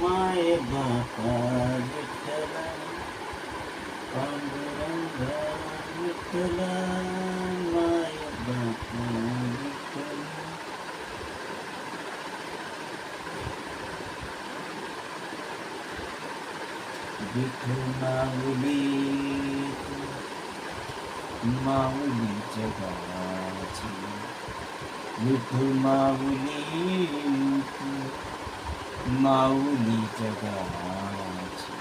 माय बापा विठ्ठला पांडुरंगा विठ्ठला माय बापा विठ्ठला. विठू माऊली माऊली जगाची, विठू माऊली माऊली जगाची,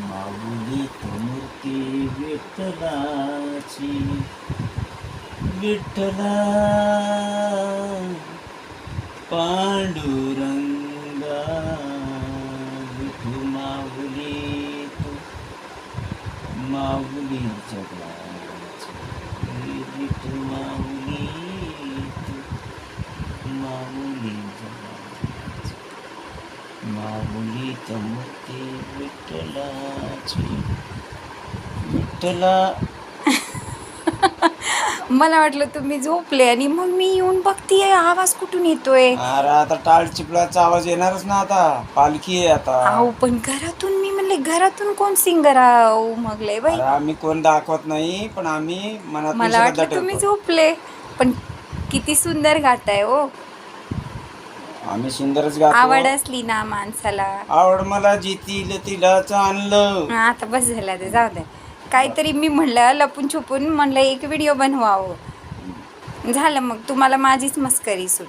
माऊली तो मूर्ती विठ्ठलाची. विठ्ठला पांडुरंगा विठू माऊली तू माऊली जगाची, विठू माऊली तू माऊली जगाची, माऊली तो मूर्ती विठ्ठलाची. विठ्ठला. मला वाटलं तुम्ही झोपले आणि मग मी येऊन बघतीये आवाज कुठून येतोय. अरे आता टाळ चिपळाचा आवाज येणारच ना, आता पालखी आहे आता. अहो पण घरातून मी म्हणले घरातून कोण सिंगर उमगले बाई. अरे आम्ही कोण दाखवत नाही, पण आम्ही मनात मला वाटलं तुम्ही झोपले, पण किती सुंदर गाताय हो. आम्ही सुंदरच गातो. आवड असली ना माणसाला. आवड मला जितील तिलाच आणलं. आता बस झाला ते, जाऊ दे. काहीतरी मी म्हणलं लपून छुपून म्हणलं एक व्हिडिओ बनवावं, झालं मग तुम्हाला माझीच मस्करी सुट.